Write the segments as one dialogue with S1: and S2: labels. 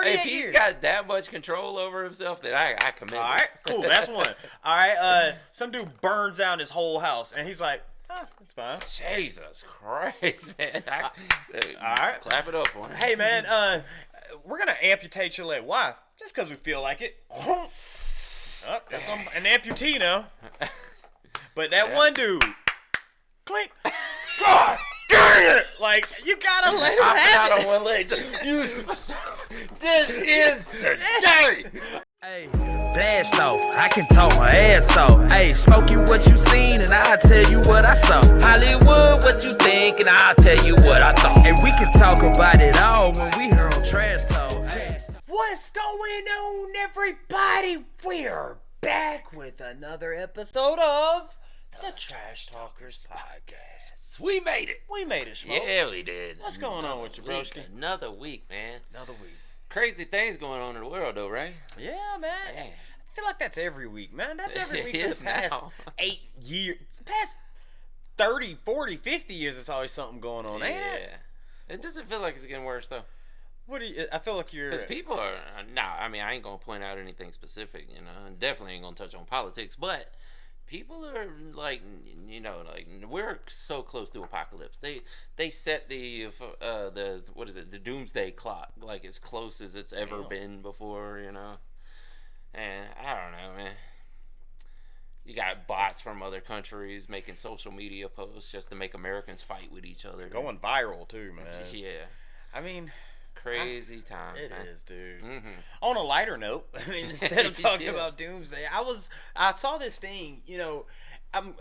S1: 38
S2: If he's
S1: years.
S2: got that much control over himself, then I commend him.
S1: All right, cool. That's one. All right, some dude burns down his whole house, and he's like, it's fine.
S2: Jesus Christ, man.
S1: All right.
S2: Clap it up for him.
S1: Hey, man, we're going to amputate your leg. Why? Just because we feel like it. Oh, that's an amputee now. But that one dude, clink. God dang it! Like, you gotta let him have
S2: out
S1: it.
S2: on one leg. This is the day.
S3: Hey, blast off, I can talk my ass off. Hey, Smokey, what you seen, and I'll tell you what I saw. Hollywood, what you think, and I'll tell you what I thought. And we can talk about it all when we here on Trash Talk. Hey.
S1: What's going on, everybody? We're back with another episode of the Trash Talkers Podcast.
S2: We made it.
S1: We made it, Smoke.
S2: Yeah, we did.
S1: What's going on with you, broski?
S2: Another week, man.
S1: Another week.
S2: Crazy things going on in the world, though, right?
S1: Yeah, man.
S2: Man.
S1: I feel like that's every week, man. That's every week
S2: It
S1: for
S2: is
S1: the past
S2: now.
S1: 8 years. The past 30, 40, 50 years, there's always something going on, ain't it?
S2: It doesn't feel like it's getting worse, though.
S1: What do you? I feel like you're.
S2: Because people are. Nah, I mean, I ain't going to point out anything specific, you know. And definitely ain't going to touch on politics. But people are, like, you know, like, we're so close to apocalypse. They set the what is it? The doomsday clock, like, as close as it's ever been before, you know. And I don't know, man. You got bots from other countries making social media posts just to make Americans fight with each other.
S1: Going viral, too, man.
S2: Yeah.
S1: I mean.
S2: Crazy times,
S1: It
S2: man.
S1: is, dude.
S2: Mm-hmm.
S1: On a lighter note, I mean, instead of talking
S2: Yeah.
S1: about doomsday, I saw this thing. You know, I'm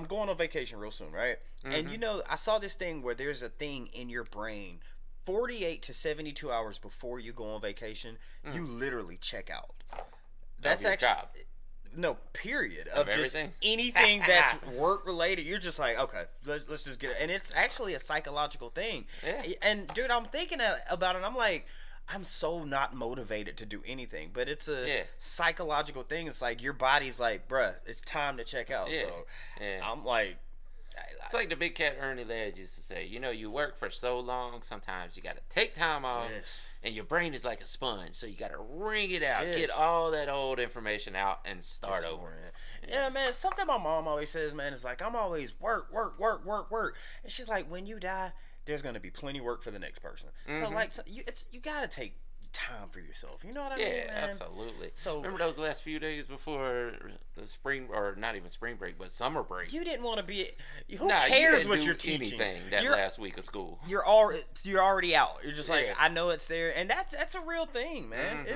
S1: going on vacation real soon, right?
S2: Mm-hmm.
S1: And you know, I saw this thing where there's a thing in your brain, 48 to 72 hours before you go on vacation, you literally check out. That's
S2: your
S1: actually.
S2: job.
S1: No, period. Of just
S2: everything?
S1: anything that's work related. You're just like, okay, let's just get it. And it's actually a psychological thing.
S2: Yeah.
S1: And dude, I'm thinking about it. I'm like, I'm so not motivated to do anything, but it's a psychological thing. It's like your body's like, bruh, it's time to check out.
S2: Yeah.
S1: So
S2: Yeah.
S1: I'm like,
S2: It's like the big cat Ernie Ladd used to say, you know, you work for so long, sometimes you got to take time off, and your brain is like a sponge, so you got to wring it out, get all that old information out, and start over.
S1: Yeah, man, something my mom always says, man, is like, I'm always work. And she's like, when you die, there's going to be plenty of work for the next person. So, like, you got to take time for yourself. You know what I mean, man?
S2: Yeah, absolutely.
S1: So
S2: remember those last few days before the spring, or not even spring break, but summer break?
S1: You didn't want to be. Who
S2: you
S1: cares
S2: didn't
S1: what
S2: do
S1: you're teaching?
S2: anything that last week of school.
S1: You're already out. You're just like, I know it's there, and that's a real thing, man.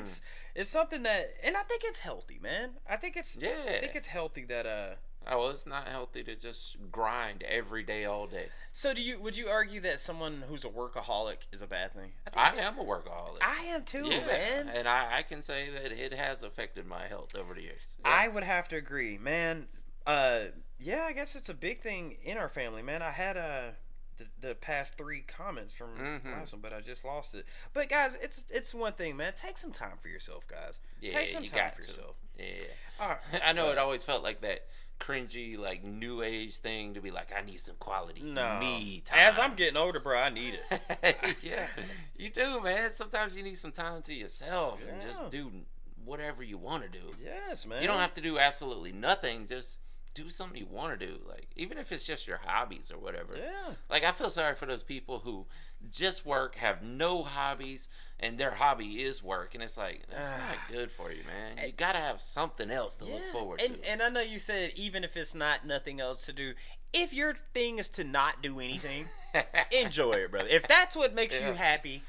S1: It's something that, and I think it's healthy, man. I think it's healthy that
S2: Oh, well, it's not healthy to just grind every day, all day.
S1: So would you argue that someone who's a workaholic is a bad thing?
S2: I am a workaholic.
S1: I am too, man.
S2: And I can say that it has affected my health over the years. Yeah.
S1: I would have to agree, man. Yeah, I guess it's a big thing in our family, man. I had the past 3 comments from last one, but I just lost it. But guys, it's one thing, man. Take some time for yourself, guys.
S2: Yeah,
S1: Take some time for yourself.
S2: Yeah.
S1: All right.
S2: I know it always felt like that cringy, like, new age thing to be like, I need some quality me time.
S1: As I'm getting older, bro, I need it.
S2: Yeah, you do, man. Sometimes you need some time to yourself and just do whatever you want to do.
S1: Yes, man.
S2: You don't have to do absolutely nothing. Just do something you want to do. Like, even if it's just your hobbies or whatever.
S1: Yeah.
S2: Like, I feel sorry for those people who just work, have no hobbies, and their hobby is work. And it's like, that's not good for you, man. You got to have something else to look forward to.
S1: And I know you said even if it's nothing else to do, if your thing is to not do anything, enjoy it, brother. If that's what makes you happy,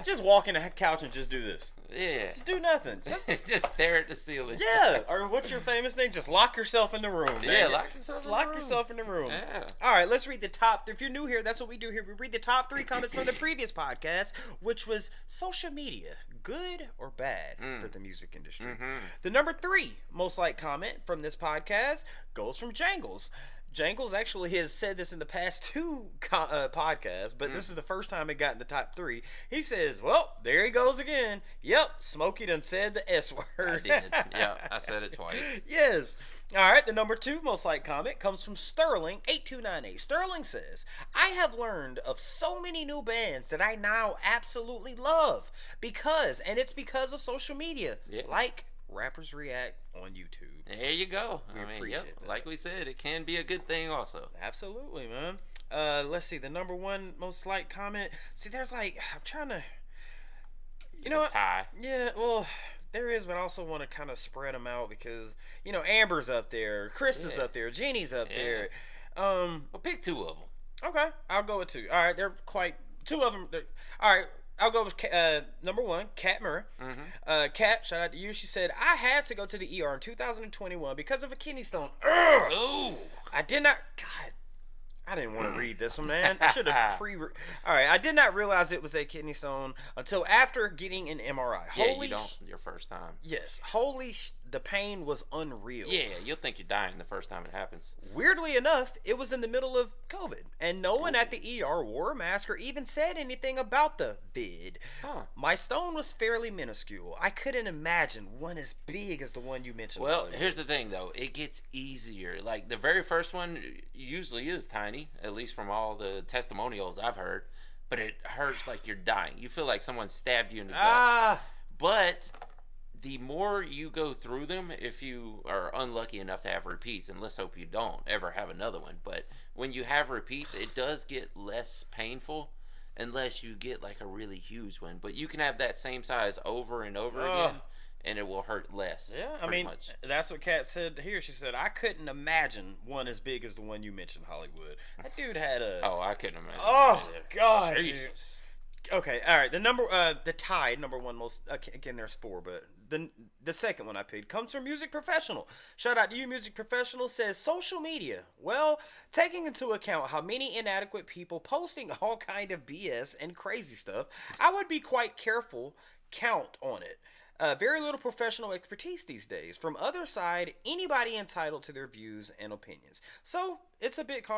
S1: just walk in the couch and just do this.
S2: Yeah.
S1: Just do nothing.
S2: Just stare at the ceiling.
S1: Yeah. Or what's your famous thing? Just lock yourself in the room.
S2: Yeah,
S1: man.
S2: lock yourself in the room.
S1: Yeah.
S2: Yeah.
S1: All right, let's read the top. If you're new here, that's what we do here. We read the top 3 comments from the previous podcast, which was social media, good or bad for the music industry. The number 3 most liked comment from this podcast goes from Jangles. Jangles actually has said this in the past two podcasts, but this is the first time it got in the top 3. He says, well, there he goes again. Yep, Smokey done said the S word.
S2: I did. Yeah, I said it twice.
S1: Yes. All right, the number 2 most liked comment comes from Sterling8298. Sterling says, I have learned of so many new bands that I now absolutely love and it's because of social media.
S2: Yeah.
S1: Like Rappers React on YouTube.
S2: There you go.
S1: We
S2: I mean,
S1: appreciate that.
S2: like we said, it can be a good thing also.
S1: Absolutely, man. Let's see, the number 1 most liked comment. See, there's like, I'm trying to, you know what?
S2: Tie.
S1: Yeah, well, there is, but I also want to kind of spread them out because, Amber's up there, Krista's up there, Jeannie's up there.
S2: Well, pick 2 of them.
S1: Okay, I'll go with 2. All right, they're quite, 2 of them. All right, I'll go with number 1, Kat Murray. Kat, shout out to you. She said, I had to go to the ER in 2021 because of a kidney stone.
S2: Oh.
S1: I did not, God, I didn't want to read this one, man. I should have All right, I did not realize it was a kidney stone until after getting an MRI.
S2: Yeah, you don't your first time.
S1: Yes, the pain was unreal.
S2: Yeah, you'll think you're dying the first time it happens.
S1: Weirdly enough, it was in the middle of COVID, and no one at the ER wore a mask or even said anything about the vid.
S2: Huh.
S1: My stone was fairly minuscule. I couldn't imagine one as big as the one you mentioned.
S2: Well, here's the thing, though. It gets easier. Like, the very first one usually is tiny, at least from all the testimonials I've heard, but it hurts like you're dying. You feel like someone stabbed you in the gut. But the more you go through them, if you are unlucky enough to have repeats, and let's hope you don't ever have another one, but when you have repeats, it does get less painful unless you get like a really huge one. But you can have that same size over and over again, and it will hurt less.
S1: Yeah, I mean, that's what Kat said here. She said, I couldn't imagine one as big as the one you mentioned, Hollywood. That dude had a...
S2: Oh, I couldn't imagine.
S1: Oh, God,
S2: Jesus.
S1: dude. Okay, all right. The tied number 1 most... Again, there's 4, but the second one I picked comes from Music Professional. Shout out to you, Music Professional. Says, social media. Well, taking into account how many inadequate people posting all kind of BS and crazy stuff, I would be quite careful count on it. Very little professional expertise these days. From other side, anybody entitled to their views and opinions. So it's a bit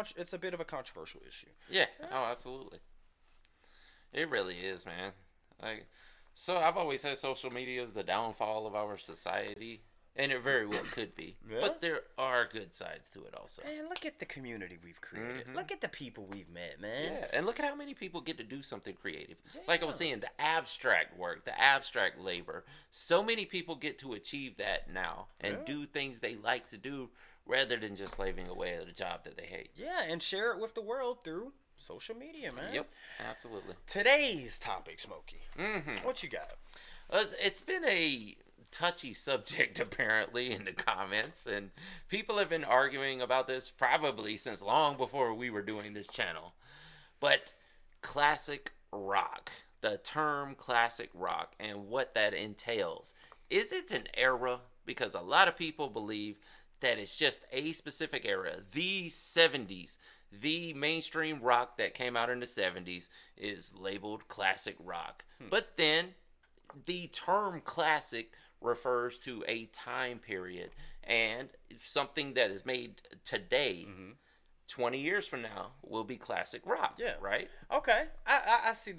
S1: of a controversial issue.
S2: Yeah. Oh, absolutely. It really is, man. Like, so I've always said social media is the downfall of our society, and it very well could be.
S1: Yeah.
S2: But there are good sides to it also.
S1: Man, look at the community we've created. Look at the people we've met, man.
S2: Yeah, and look at how many people get to do something creative. Yeah. Like I was saying, the abstract work, the abstract labor. So many people get to achieve that now and do things they like to do rather than just slaving away at a job that they hate.
S1: Yeah, and share it with the world through social media, man.
S2: Yep, absolutely.
S1: Today's topic, Smokey. What you got?
S2: It's been a touchy subject apparently in the comments, and people have been arguing about this probably since long before we were doing this channel. But classic rock, the term classic rock and what that entails. Is it an era? Because a lot of people believe that it's just a specific era. The 70s, the mainstream rock that came out in the 70s is labeled classic rock. But then the term classic refers to a time period, and something that is made today, 20 years from now, will be classic rock. Yeah. Right?
S1: Okay. I see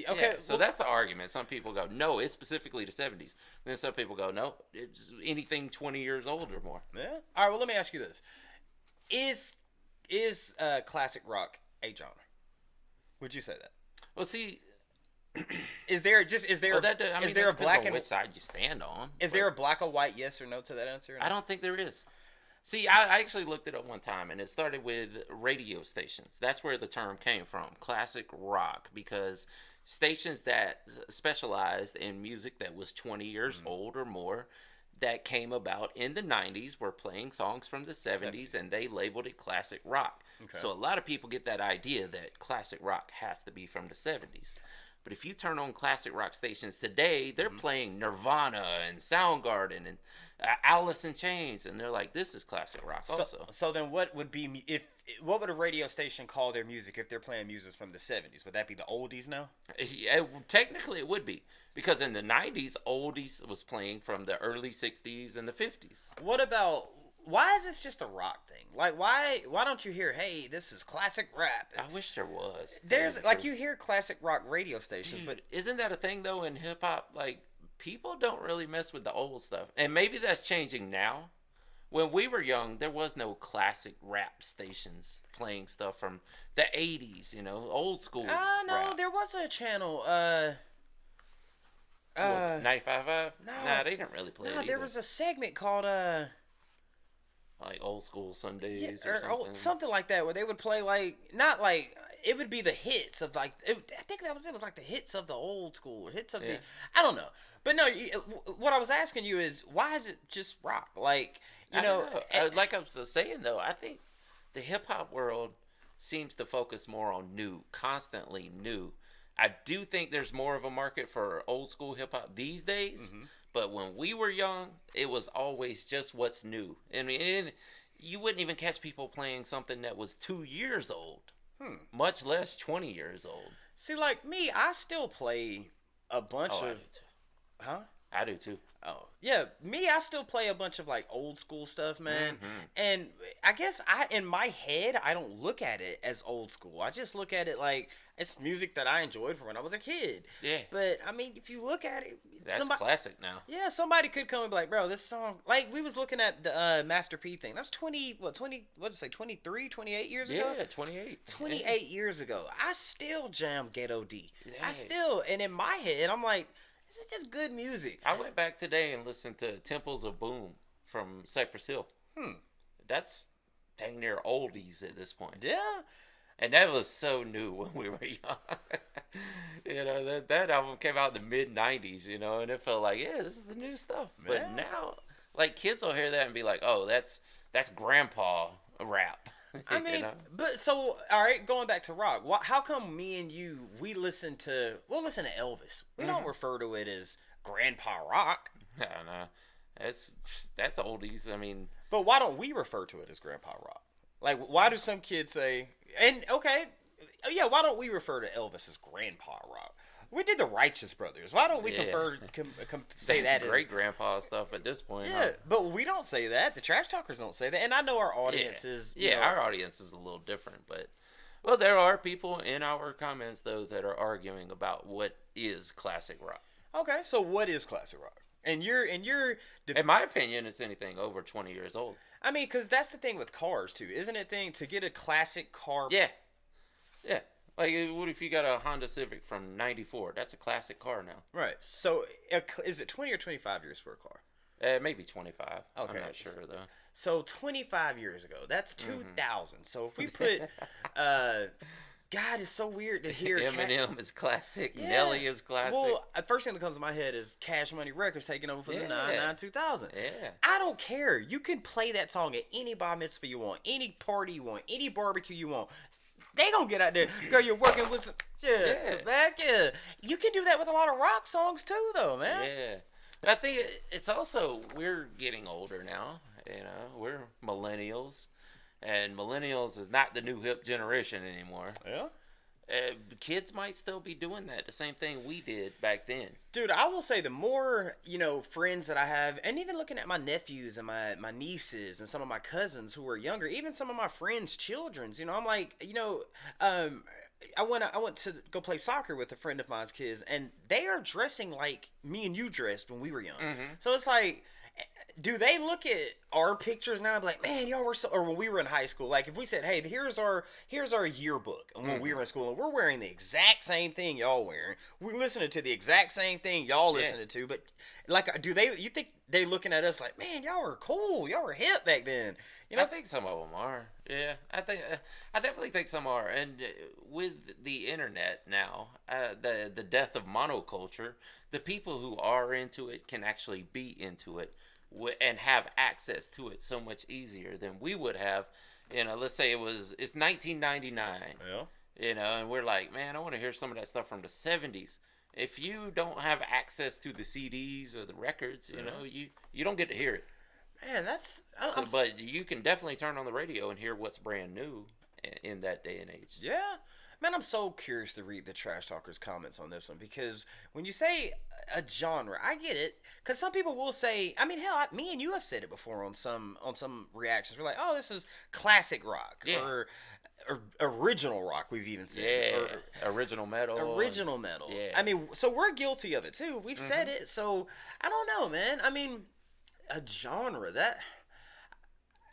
S1: okay.
S2: Yeah, so that's the argument. Some people go, no, it's specifically the 70s. Then some people go, no, it's anything 20 years old or more.
S1: Yeah. All right, well, let me ask you this. Is classic rock a genre? Would you say that?
S2: Well, see,
S1: is there a black and
S2: which side you stand on?
S1: Is there a black or white yes or no to that answer?
S2: I don't think there is. See, I actually looked it up one time, and it started with radio stations. That's where the term came from, classic rock, because stations that specialized in music that was 20 years old or more, that came about in the 90s, were playing songs from the 70s, and they labeled it classic rock. Okay. So a lot of people get that idea that classic rock has to be from the 70s. But if you turn on classic rock stations today, they're playing Nirvana and Soundgarden and Alice in Chains, and they're like, this is classic rock also.
S1: So then what would a radio station call their music if they're playing music from the 70s? Would that be the oldies now?
S2: Yeah, technically it would be. Because in the 90s, oldies was playing from the early 60s and the 50s.
S1: What about why is this just a rock thing? Like, why don't you hear, hey, this is classic rap?
S2: I wish there was.
S1: There's like you hear classic rock radio stations,
S2: Dude,
S1: but
S2: isn't that a thing though in hip hop? Like people don't really mess with the old stuff, and maybe that's changing now. When we were young, there was no classic rap stations playing stuff from the '80s. You know, old school.
S1: no,
S2: rap.
S1: there was a channel.
S2: Was it 95.5?
S1: no,
S2: Nah, they didn't really play it
S1: no, there
S2: either.
S1: was a segment called
S2: Like old school Sundays
S1: yeah,
S2: or something.
S1: something like that, where they would play like not like it would be the hits of like I think that was it. It was like the hits of the old school, hits of the I don't know, but no. What I was asking you is why is it just rock? Like
S2: I don't know. Like I was saying though, I think the hip hop world seems to focus more on new, constantly new. I do think there's more of a market for old school hip hop these days. Mm-hmm. But when we were young, it was always just what's new. I mean, you wouldn't even catch people playing something that was 2 years old, much less 20 years old.
S1: See, like me, I still play a bunch of. Huh?
S2: I do too.
S1: Oh yeah, me. I still play a bunch of like old school stuff, man.
S2: Mm-hmm.
S1: And I guess in my head, I don't look at it as old school. I just look at it like it's music that I enjoyed from when I was a kid.
S2: Yeah.
S1: But I mean, if you look at it,
S2: that's classic now.
S1: Yeah, somebody could come and be like, bro, this song. Like we was looking at the Master P thing. That was 20. What did it say? 23, 28 years ago.
S2: Yeah, 28.
S1: 28 years ago. I still jam Ghetto D.
S2: Yeah.
S1: I still, and in my head, I'm like. It's just good music.
S2: I went back today and listened to Temples of Boom from Cypress Hill. That's dang near oldies at this point.
S1: Yeah.
S2: And that was so new when we were young. You know, that album came out in the mid-'90s, you know, and it felt like, yeah, this is the new stuff. But now, like, kids will hear that and be like, oh, that's grandpa rap.
S1: I mean,
S2: you know?
S1: but so all right, going back to rock. How come me and you we'll listen to Elvis? We don't refer to it as grandpa rock.
S2: I don't know. That's oldies. I mean,
S1: but why don't we refer to it as grandpa rock? Like, why do some kids say? And okay, yeah, why don't we refer to Elvis as grandpa rock? We did the Righteous Brothers. Why don't we say that
S2: great grandpa stuff at this point?
S1: Yeah, but we don't say that. The Trash Talkers don't say that, and I know our audience is.
S2: Our audience is a little different, but well, there are people in our comments though that are arguing about what is classic rock.
S1: Okay, so what is classic rock? And you're in
S2: my opinion, it's anything over 20 years old.
S1: I mean, because that's the thing with cars too, isn't it? To get a classic car.
S2: Yeah. Like, what if you got a Honda Civic from '94? That's a classic car now.
S1: Right. So, is it 20 or 25 years for a car?
S2: Maybe 25. Okay. I'm not sure, though.
S1: So, 25 years ago. That's 2000. So, if we put... God, it's so weird to hear...
S2: Eminem is classic. Yeah. Nelly is classic.
S1: Well, the first thing that comes to my head is Cash Money Records taking over for the 99-2000.
S2: Yeah.
S1: I don't care. You can play that song at any bar mitzvah you want, any party you want, any barbecue you want. They gonna get out there. Girl, you're working with some... Yeah. You can do that with a lot of rock songs too, though, man.
S2: Yeah. I think it's also... We're getting older now. You know, we're millennials. And millennials is not the new hip generation anymore.
S1: Yeah.
S2: Kids might still be doing that. The same thing we did back then.
S1: Dude, I will say the more, friends that I have, and even looking at my nephews and my nieces and some of my cousins who are younger, even some of my friends' children's, I'm like, I went to go play soccer with a friend of mine's kids, and they are dressing like me and you dressed when we were young. Mm-hmm. So it's like... Do they look at our pictures now and be like, man, y'all were so, or when we were in high school, like if we said, hey, here's our yearbook, and when we were in school, and we're wearing the exact same thing y'all wearing, we're listening to the exact same thing y'all listening to, but like, you think they looking at us like, man, y'all were cool, y'all were hip back then?
S2: I think some of them are. Yeah, I definitely think some are. And with the internet now, the death of monoculture, the people who are into it can actually be into it and have access to it so much easier than we would have. Let's say it's 1999. Yeah. And we're like, man, I want to hear some of that stuff from the 70s. If you don't have access to the CDs or the records, you don't get to hear it.
S1: Man,
S2: but you can definitely turn on the radio and hear what's brand new in that day and age.
S1: Yeah. Man, I'm so curious to read the Trash Talkers comments on this one because when you say a genre, I get it. Because some people will say, I mean, hell, me and you have said it before on some reactions. We're like, oh, this is classic rock or original rock. We've even said,
S2: original metal.
S1: Original metal.
S2: Yeah.
S1: I mean, so we're guilty of it too. We've said it. So I don't know, man. I mean, a genre that.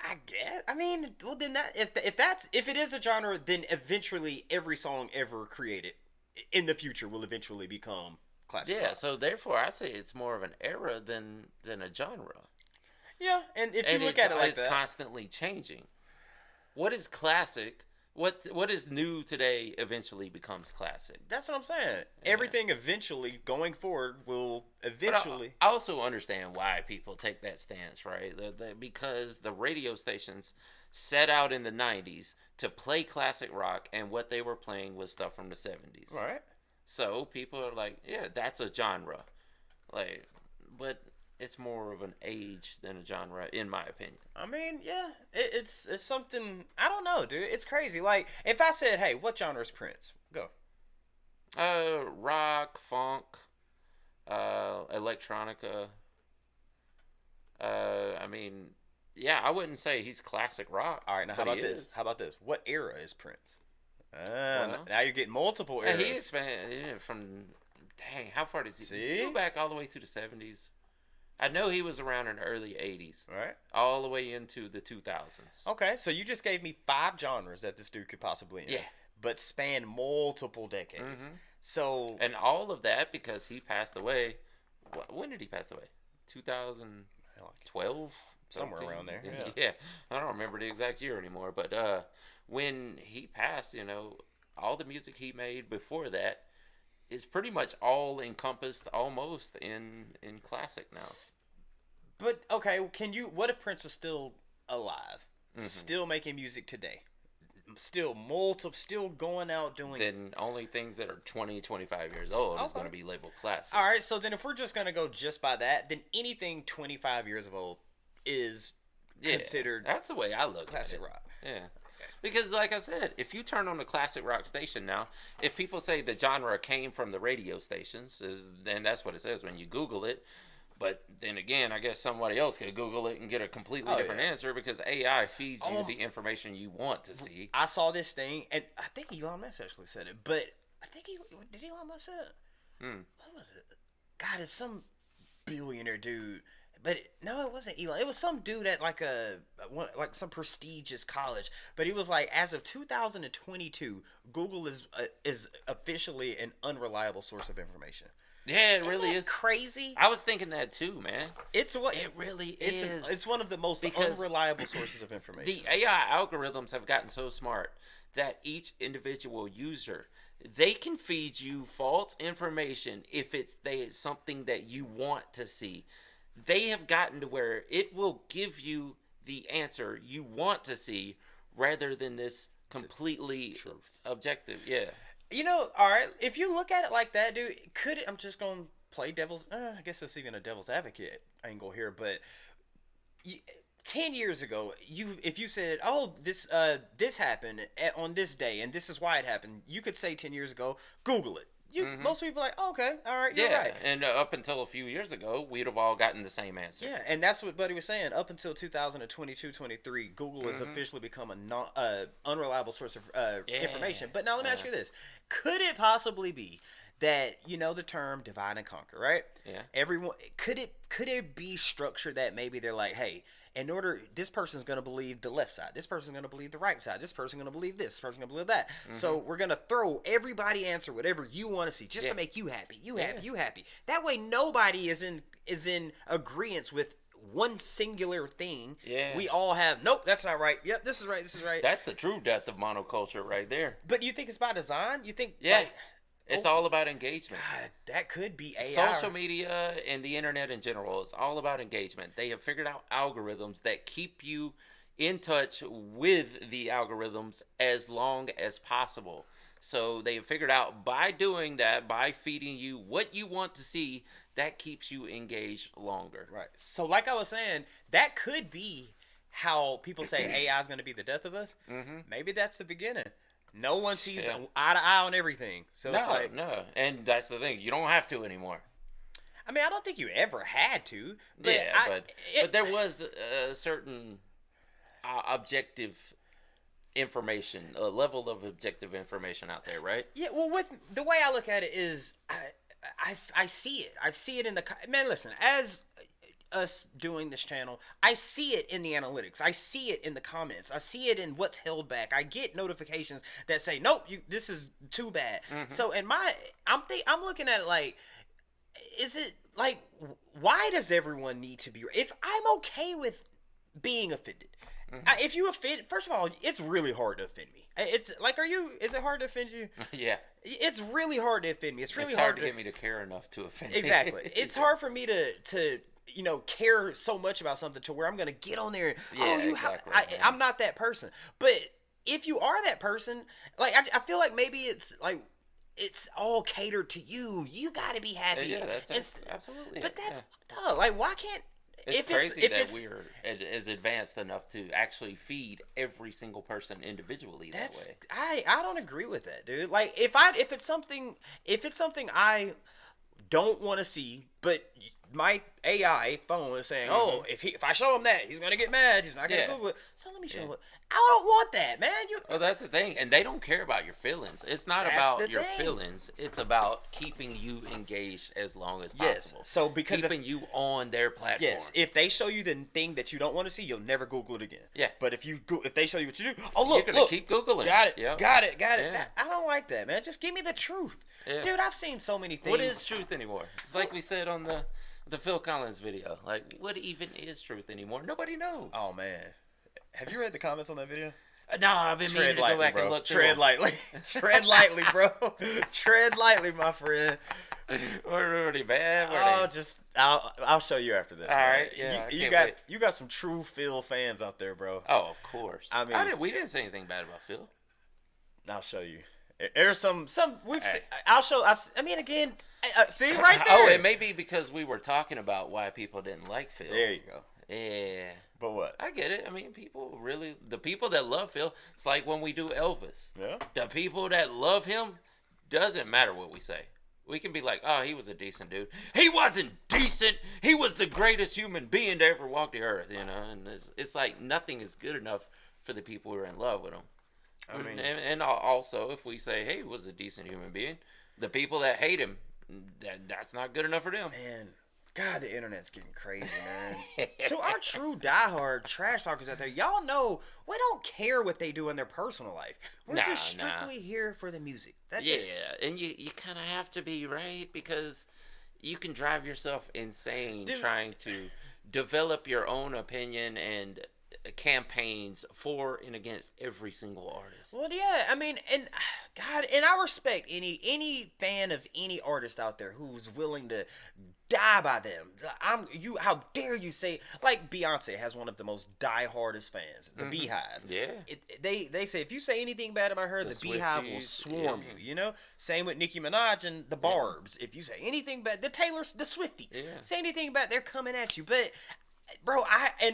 S1: I guess. I mean, well, then if it is a genre, then eventually every song ever created in the future will eventually become classic.
S2: Yeah.
S1: rock.
S2: So therefore, I say it's more of an era than a genre.
S1: Yeah, and if you look at it like that,
S2: it's constantly changing. What is classic? What is new today eventually becomes classic.
S1: that's what I'm saying. Everything eventually going forward will eventually.
S2: I also understand why people take that stance, right? Because the radio stations set out in the 90s to play classic rock, and what they were playing was stuff from the 70s.
S1: Right.
S2: So people are like, yeah, that's a genre. Like, but it's more of an age than a genre, in my opinion.
S1: I mean, yeah, it's something. I don't know, dude. It's crazy. Like, if I said, "Hey, what genre is Prince?" Go.
S2: Rock, funk, electronica. I mean, yeah, I wouldn't say he's classic rock.
S1: All right, now how about this? How about this? What era is Prince?
S2: Well,
S1: now you're getting multiple eras.
S2: He expanded from. Dang, how far does he? Does he
S1: See?
S2: go back all the way to the 70s? I know he was around in the early 80s.
S1: Right.
S2: All the way into the 2000s.
S1: Okay, so you just gave me 5 genres that this dude could possibly in.
S2: Yeah.
S1: But span multiple decades. So.
S2: And all of that because he passed away. When did he pass away? 2012?
S1: Somewhere around there. Yeah.
S2: Yeah. I don't remember the exact year anymore. But when he passed, all the music he made before that is pretty much all encompassed almost in classic now.
S1: But okay, what if Prince was still alive, still making music today, still going out doing?
S2: Then only things that are 20, 25 years old is going to be labeled classic.
S1: All right, so then if we're just gonna go just by that, then anything 25 years of old is considered.
S2: That's the way I look
S1: classic
S2: at it.
S1: rock.
S2: Yeah. Because, like I said, if you turn on a classic rock station now, if people say the genre came from the radio stations, then that's what it says when you Google it. But then again, I guess somebody else could Google it and get a completely different answer because AI feeds you the information you want to see.
S1: I saw this thing, and I think Elon Musk actually said it, but I think did Elon Musk say it? What was it? God, it's some billionaire dude. But no, it wasn't Elon. It was some dude at like some prestigious college. But he was like, as of 2022, Google is officially an unreliable source of information.
S2: Yeah, it really is
S1: crazy.
S2: I was thinking that too, man.
S1: It
S2: really
S1: is. It's one of the most unreliable sources of information.
S2: The AI algorithms have gotten so smart that each individual user, they can feed you false information if it's something that you want to see. They have gotten to where it will give you the answer you want to see rather than this completely objective. Yeah.
S1: All right, if you look at it like that, dude, I'm just going to play devil's, I guess it's even a devil's advocate angle here, but 10 years ago, if you said, oh, this happened on this day and this is why it happened, you could say 10 years ago, Google it. Most people are like, oh, okay, all right, you're right.
S2: And up until a few years ago, we'd have all gotten the same answer.
S1: Yeah, and that's what Buddy was saying. Up until 2022, 23, Google has officially become a unreliable source of information. But now let me ask you this. Could it possibly be that, the term divide and conquer, right?
S2: Yeah.
S1: Everyone, could it be structured that maybe they're like, hey, this person's going to believe the left side. This person's going to believe the right side. This person's going to believe this. This person's going to believe that. So we're going to throw everybody answer whatever you want to see just to make you happy. You happy. That way nobody is in agreement with one singular thing.
S2: Yeah.
S1: We all have, nope, that's not right. Yep, this is right. This is right.
S2: That's the true death of monoculture right there.
S1: But you think it's by design? You think
S2: it's all about engagement.
S1: God, that could be AI.
S2: Social media and the internet in general is all about engagement. They have figured out algorithms that keep you in touch with the algorithms as long as possible. So they have figured out by doing that, by feeding you what you want to see, that keeps you engaged longer.
S1: Right. So like I was saying, that could be how people say AI is going to be the death of us. Maybe that's the beginning. No one sees
S2: Yeah.
S1: eye to eye on everything. So it's like,
S2: no, and that's the thing. You don't have to anymore.
S1: I mean, I don't think you ever had to. But
S2: But there was a certain objective information, a level of objective information out there, right?
S1: Yeah, well, with the way I look at it is, I see it. I see it in the man. Listen, as us doing this channel, I see it in the analytics. I see it in the comments. I see it in what's held back. I get notifications that say, "Nope, this is too bad."
S2: Mm-hmm.
S1: So, I'm looking at it like, is it like, why does everyone need to be? If I'm okay with being offended. If you offend, first of all, it's really hard to offend me. It's like, is it hard to offend you?
S2: Yeah.
S1: It's really hard to offend me. It's really
S2: hard to get me to care enough to offend.
S1: Exactly. It's hard for me to care so much about something to where I'm gonna get on there. And,
S2: exactly.
S1: I'm not that person. But if you are that person, like I feel like maybe it's like it's all catered to you. You got to be happy.
S2: Yeah, that's absolutely.
S1: But that's fucked up. Like, why can't?
S2: It's crazy that we're as advanced enough to actually feed every single person individually that way.
S1: I don't agree with that, dude. Like, if it's something I don't want to see, but my AI phone is saying, "Oh, if I show him that, he's gonna get mad. He's not gonna Google it." So let me show him. I don't want that, man.
S2: Well, that's the thing, and they don't care about your feelings. It's not about your feelings. It's about keeping you engaged as long as possible.
S1: So because
S2: keeping you on their platform.
S1: Yes. If they show you the thing that you don't want to see, you'll never Google it again.
S2: Yeah.
S1: But if they show you what you do, look,
S2: you're gonna keep Googling.
S1: Got it.
S2: Yep.
S1: Got it.
S2: Yeah.
S1: I don't like that, man. Just give me the truth, dude. I've seen so many things.
S2: What is truth anymore? It's like we said on the Phil Collins video. Like, what even is truth anymore? Nobody knows.
S1: Oh man, have you read the comments on that video?
S2: No, I've been meaning to go back and look.
S1: Tread lightly. Tread lightly, bro. Tread lightly, my friend.
S2: Were they bad?
S1: I'll show you after this.
S2: All right, yeah.
S1: You got some true Phil fans out there, bro.
S2: Oh, of course.
S1: I mean,
S2: we didn't say anything bad about Phil.
S1: I'll show you. There's some we've. Seen, I'll show. I mean, again, see right there.
S2: Oh, it may be because we were talking about why people didn't like Phil.
S1: There you go.
S2: Yeah.
S1: But what?
S2: I get it. I mean, the people that love Phil, it's like when we do Elvis.
S1: Yeah.
S2: The people that love him, doesn't matter what we say. We can be like, oh, he was a decent dude. He wasn't decent. He was the greatest human being to ever walk the earth, you know? And it's like nothing is good enough for the people who are in love with him. I mean, and also, if we say, hey, he was a decent human being, the people that hate him, that's not good enough for them.
S1: Man. God, the internet's getting crazy, man. So our true diehard trash talkers out there, y'all know we don't care what they do in their personal life. We're just strictly here for the music. That's it.
S2: Yeah, and you kind of have to be, right? Because you can drive yourself insane trying to develop your own opinion and campaigns for and against every single artist.
S1: Well, yeah, I mean, and God, and I respect any fan of any artist out there who's willing to die by them. How dare you say, like Beyonce has one of the most diehardest fans, the Beehive.
S2: Yeah.
S1: They say if you say anything bad about her, the Beehive will swarm you. You know, same with Nicki Minaj and the Barbs. If you say anything bad, the Taylors, the Swifties, say anything bad, they're coming at you. But bro,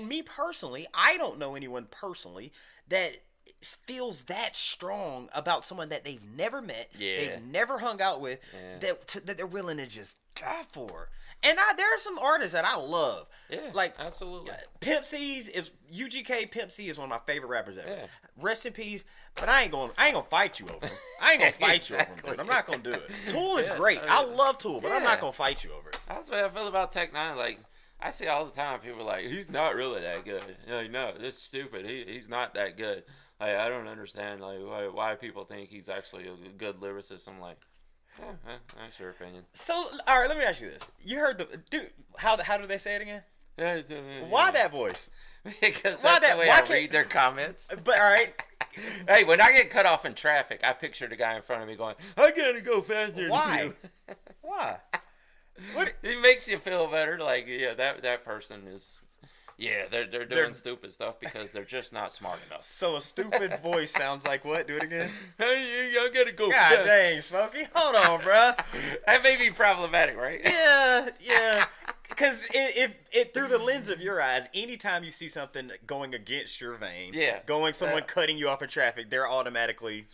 S1: me personally, I don't know anyone personally that feels that strong about someone that they've never met, they've never hung out with, that they're willing to just die for. And there are some artists that I love.
S2: Yeah,
S1: like
S2: absolutely.
S1: Pimp C's is UGK. Pimp C is one of my favorite rappers ever. Yeah. Rest in peace. But I ain't gonna fight you over him. I ain't gonna fight you over him, dude. I'm not gonna do it. Tool is great. I love Tool, but I'm not gonna fight you over it.
S2: That's what I feel about Tech Nine. Like, I see all the time people like, he's not really that good. Like, no, this is stupid. He's not that good. Like, I don't understand like why people think he's actually a good lyricist. I'm like, that's your opinion.
S1: So, all right, let me ask you this. You heard dude? How do they say it again? Why that voice?
S2: Because that's the way I read their comments.
S1: But all right.
S2: Hey, when I get cut off in traffic, I picture the guy in front of me going, "I gotta go faster."
S1: Why? Why?
S2: What? It makes you feel better. Like, yeah, that person is. Yeah, they're doing stupid stuff because they're just not smart enough.
S1: So a stupid voice sounds like what? Do it again.
S2: Hey, I gotta go.
S1: God dang, Smokey. Hold on, bro.
S2: That may be problematic, right?
S1: Yeah. Because if it through the lens of your eyes, anytime you see something going against your vein, someone cutting you off in traffic, they're automatically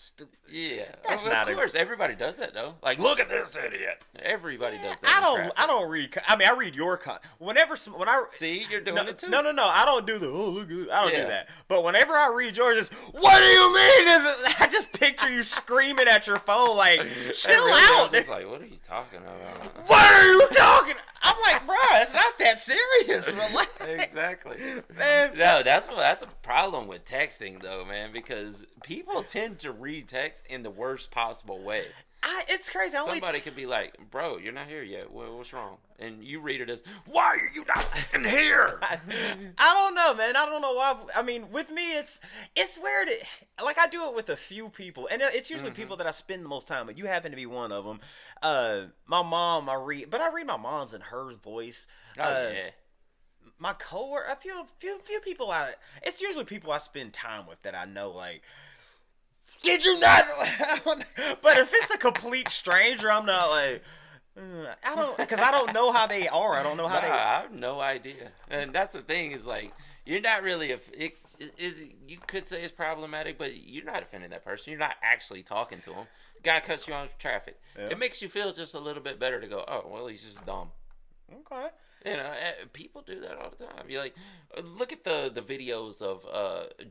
S2: That's not of course. Everybody does that though. Like, look at this idiot. Everybody does that.
S1: I don't read. I mean, I read your when I
S2: see you're doing it too.
S1: No. I don't do the look good. I don't do that. But whenever I read yours, it's what do you mean? I just picture you screaming at your phone like, chill out.
S2: I'm just like, what are you talking about?
S1: What are you talking? I'm like, bro, it's not that serious. Relax.
S2: Exactly. Man. No, that's a problem with texting though, man, because people tend to read text in the worst possible way.
S1: It's crazy.
S2: Somebody could be like, bro, you're not here yet. What's wrong? And you read it as, why are you not in here?
S1: I don't know, man. I don't know why. I mean, with me, it's weird. Like, I do it with a few people. And it's usually people that I spend the most time with. You happen to be one of them. My mom, I read my mom's and her voice. My coworker, a few people it's usually people I spend time with that I know, like, did you not? But if it's a complete stranger, I'm not like, because I don't know how they are. I don't know how they.
S2: I have no idea, and that's the thing is like you're not really you could say it's problematic, but you're not offending that person. You're not actually talking to them. Guy cuts you off traffic. Yeah. It makes you feel just a little bit better to go, oh well, he's just dumb.
S1: Okay.
S2: You know, people do that all the time. You like look at the videos of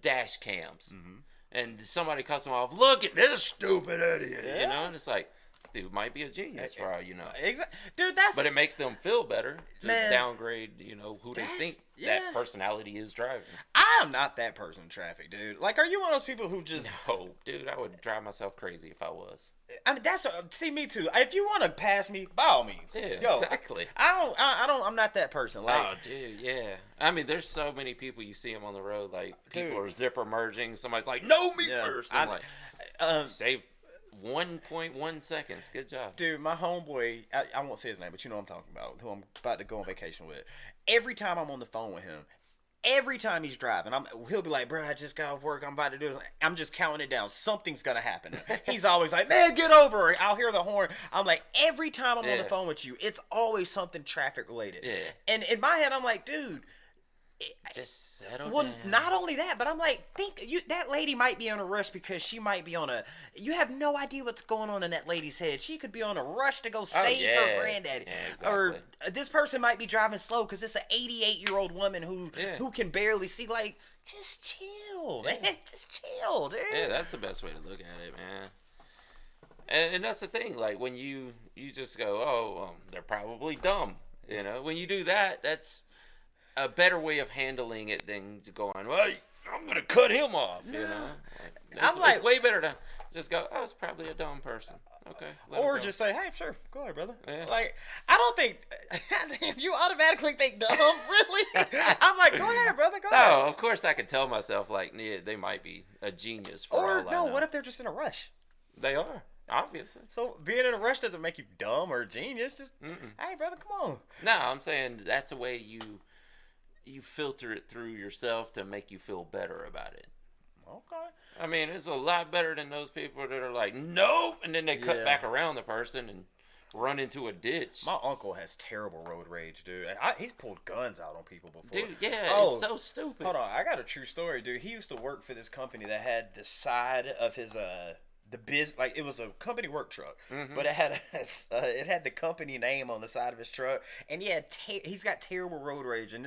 S2: dash cams. Mm-hmm. And somebody cuts them off. Look at this stupid idiot, you know. And it's like, dude might be a genius for all you know.
S1: Exactly, dude.
S2: But it makes them feel better to downgrade, you know, who they think that personality is driving.
S1: I am not that person in traffic, dude. Like, are you one of those people who just?
S2: No, dude. I would drive myself crazy if I was.
S1: I mean, see me too. If you want to pass me, by all means.
S2: Yeah, exactly.
S1: I'm not that person. Like,
S2: oh, dude, yeah. I mean, there's so many people you see them on the road. Like, people are zipper merging. Somebody's like, "No, me first." I'm like, save 1.1 seconds. Good job,
S1: dude. My homeboy, I won't say his name, but you know what I'm talking about. Who I'm about to go on vacation with. Every time I'm on the phone with him. Every time he's driving, he'll be like, bro, I just got off work. I'm about to do this. I'm just counting it down. Something's going to happen. He's always like, man, get over it. I'll hear the horn. I'm like, every time I'm on the phone with you, it's always something traffic related. Yeah. And in my head, I'm like, dude.
S2: Just settle
S1: down. Not only that, but I'm like, that lady might be on a rush because she might be on you have no idea what's going on in that lady's head. She could be on a rush to go save her granddaddy.
S2: Yeah, exactly.
S1: Or this person might be driving slow because it's an 88-year-old woman who can barely see. Like, just chill, man. Just chill, dude.
S2: Yeah, that's the best way to look at it, man. And that's the thing. Like, when you just go, they're probably dumb. You know, when you do that, that's a better way of handling it than to go on, well, I'm going to cut him off, you know? It's way better to just go, oh, it's probably a dumb person. Okay.
S1: Or just say, hey, sure, go ahead, brother. Yeah. Like, I don't think, you automatically think dumb, really? I'm like, go ahead, brother, go ahead.
S2: No, of course I could tell myself, like, yeah, they might be a genius for all I know.
S1: What if they're just in a rush?
S2: They are. Obviously.
S1: So being in a rush doesn't make you dumb or genius. Just, hey, brother, come on.
S2: No, I'm saying that's a way you filter it through yourself to make you feel better about it.
S1: Okay.
S2: I mean, it's a lot better than those people that are like, nope, and then they cut back around the person and run into a ditch.
S1: My uncle has terrible road rage, dude. He's pulled guns out on people before.
S2: Dude, it's so stupid.
S1: Hold on, I got a true story, dude. He used to work for this company that had the side of his like it was a company work truck, but it had the company name on the side of his truck, and he's got terrible road rage, and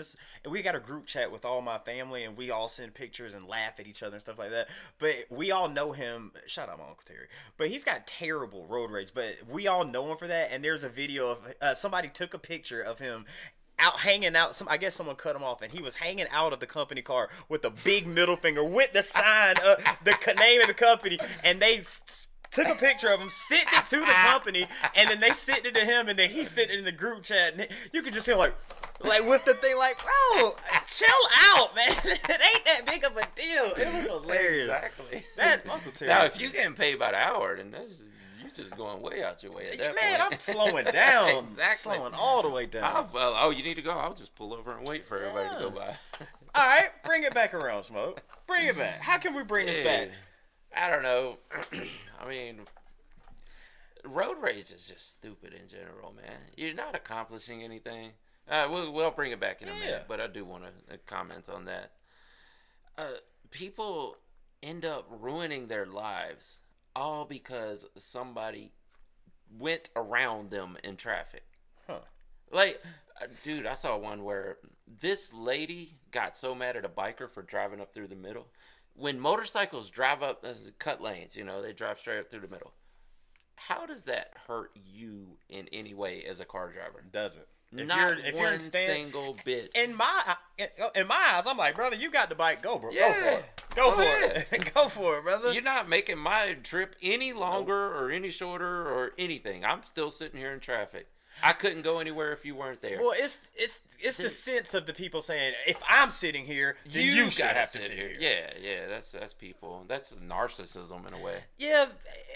S1: we got a group chat with all my family, and we all send pictures and laugh at each other and stuff like that. But we all know him. Shout out my Uncle Terry. But he's got terrible road rage, but we all know him for that. And there's a video of somebody took a picture of him hanging out. I guess someone cut him off, and he was hanging out of the company car with a big middle finger with the sign of the name of the company, and they took a picture of him, sent it to the company, and then they sent it to him, and then he sent it in the group chat, and you could just hear like with the thing, like, bro, chill out, man. It ain't that big of a deal. It was hilarious.
S2: Exactly.
S1: That's Uncle Terry.
S2: Now, if you getting paid by the hour, then you just going way out your way at that point.
S1: Man, I'm slowing down.
S2: Exactly.
S1: Slowing all the way down.
S2: You need to go? I'll just pull over and wait for everybody to go by.
S1: All right, bring it back around, Smoke. Bring it back. How can we bring this back?
S2: I don't know. I mean, road rage is just stupid in general, man. You're not accomplishing anything. We'll bring it back in a
S1: Yeah.
S2: minute, but I do want to comment on that. People end up ruining their lives all because somebody went around them in traffic.
S1: Huh.
S2: Like, dude, I saw one where this lady got so mad at a biker for driving up through the middle. When motorcycles drive up cut lanes, you know, they drive straight up through the middle. How does that hurt you in any way as a car driver?
S1: Doesn't.
S2: Not one single bit.
S1: In my eyes, I'm like, brother, you got the bike. Go, bro.
S2: Yeah.
S1: Go for it. Go for it, brother.
S2: You're not making my trip any longer or any shorter or anything. I'm still sitting here in traffic. I couldn't go anywhere if you weren't there.
S1: Well, it's the sense of the people saying, if I'm sitting here, then you should have to sit here.
S2: Yeah, that's people. That's narcissism in a way.
S1: Yeah,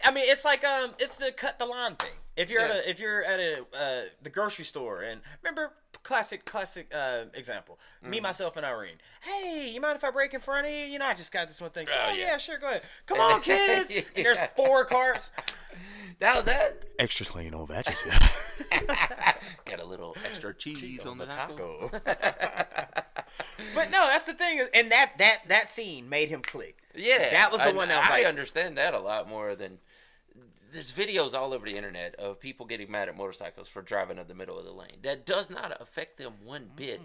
S1: I mean, it's like it's the cut the line thing. If you're at the grocery store, and remember classic example, me, myself, and Irene. Hey, you mind if I break in front of you? You know, I just got this one thing. Oh yeah, sure, go ahead. Come on, kids. And there's 4 carts.
S2: Now that
S1: Extra clean on veggies.
S2: got a little extra cheese on the taco.
S1: But no, that's the thing, and that scene made him click.
S2: Yeah,
S1: that was the one that was
S2: I
S1: like,
S2: understand that a lot more than. There's videos all over the internet of people getting mad at motorcycles for driving in the middle of the lane. That does not affect them one bit.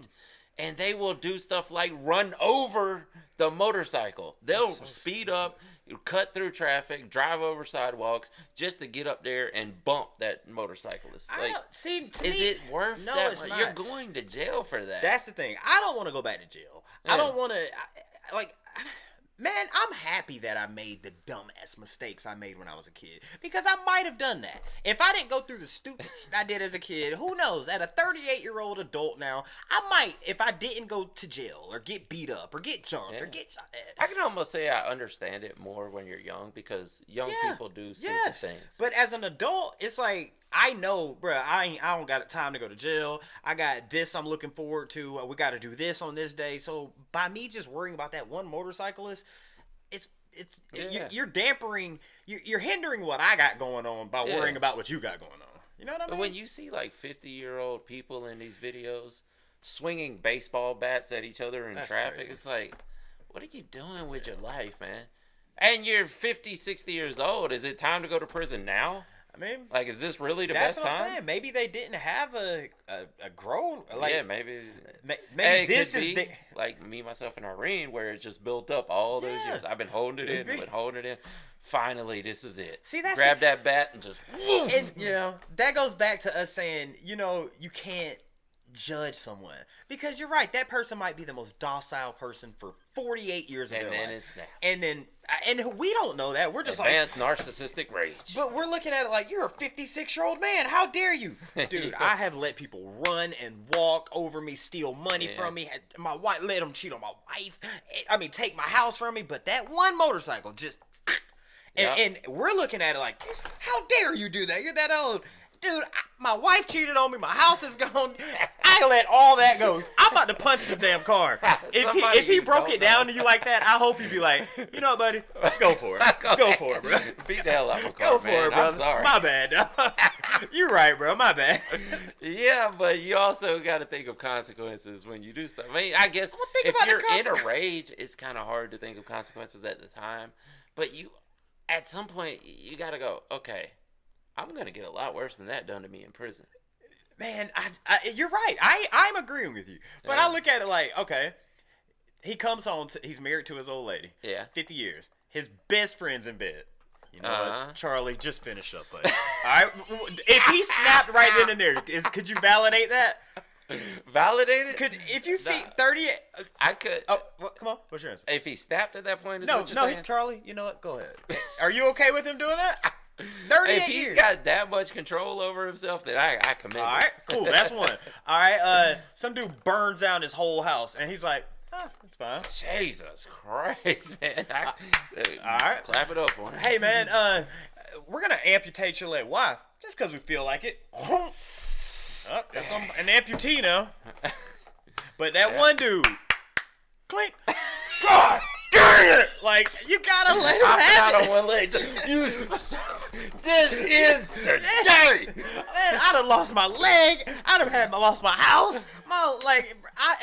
S2: And they will do stuff like run over the motorcycle. They'll speed up, cut through traffic, drive over sidewalks just to get up there and bump that motorcyclist. Like, is it worth that?
S1: It's not.
S2: You're going to jail for that.
S1: That's the thing. I don't want to go back to jail. I don't want to, man, I'm happy that I made the dumbass mistakes I made when I was a kid. Because I might have done that. If I didn't go through the stupid shit I did as a kid, who knows? At a 38-year-old adult now, I might, if I didn't go to jail or get beat up or get jumped or get shot at.
S2: I can almost say I understand it more when you're young because young people do stupid things.
S1: But as an adult, it's like, I know, bro, I don't got time to go to jail. I got this I'm looking forward to. We got to do this on this day. So by me just worrying about that one motorcyclist, you're dampering, you're hindering what I got going on by worrying about what you got going on. You know what I mean?
S2: But when you see like 50-year-old people in these videos swinging baseball bats at each other in traffic, crazy. It's like, what are you doing with your life, man? And you're 50, 60 years old. Is it time to go to prison now?
S1: I mean,
S2: like, is this really the
S1: that's
S2: best
S1: what
S2: time?
S1: I'm saying. Maybe they didn't have a grown, like,
S2: maybe
S1: this is the,
S2: like me, myself, and Irene, where it just built up all those years. I've been holding it in, Finally, this is it.
S1: See, that's
S2: grab that bat and just.
S1: And you know, that goes back to us saying, you know, you can't judge someone because you're right. That person might be the most docile person for 48 years of their life.
S2: It snaps.
S1: And we don't know that. We're just
S2: advanced narcissistic rage.
S1: But we're looking at it like, you're a 56-year-old man. How dare you? Dude, I have let people run and walk over me, steal money from me. My wife, let them cheat on my wife. I mean, take my house from me. But that one motorcycle just... And we're looking at it like, how dare you do that? You're that old. Dude, my wife cheated on me. My house is gone. I let all that go. I'm about to punch this damn car. If he broke it down to you like that, I hope he'd be like, you know what, buddy? Go for it. Go for it, bro.
S2: Beat the hell out of my car,
S1: Go for it, bro.
S2: I'm sorry.
S1: My bad. You're right, bro. My bad.
S2: Yeah, but you also got to think of consequences when you do stuff. I mean, I guess if you're in a rage, it's kind of hard to think of consequences at the time. But you, at some point, you got to go, okay, I'm going to get a lot worse than that done to me in prison.
S1: Man, you're right. I'm agreeing with you. But I look at it like, okay, he comes home, he's married to his old lady.
S2: Yeah.
S1: 50 years. His best friend's in bed. You know what? Charlie, just finish up, buddy. All right? If he snapped right then and there, could you validate that?
S2: Validate it?
S1: If you see 30...
S2: I could...
S1: Oh, come on. What's your answer?
S2: If he snapped at that point,
S1: No, Charlie, you know what? Go ahead. Are you okay with him doing that? 38
S2: If he's got that much control over himself, then I commend him.
S1: All right, cool. That's one. All right, some dude burns down his whole house, and he's like, it's fine.
S2: Jesus Christ, man. All
S1: right.
S2: Clap it up for him.
S1: Hey, man, we're going to amputate your leg. Why? Just because we feel like it. That's an amputee now. But that one dude, clink. God Like, you gotta let him
S2: Hopping
S1: have
S2: out
S1: it.
S2: on one leg. Just use this is the day.
S1: Man, I done lost my leg. I done lost my house.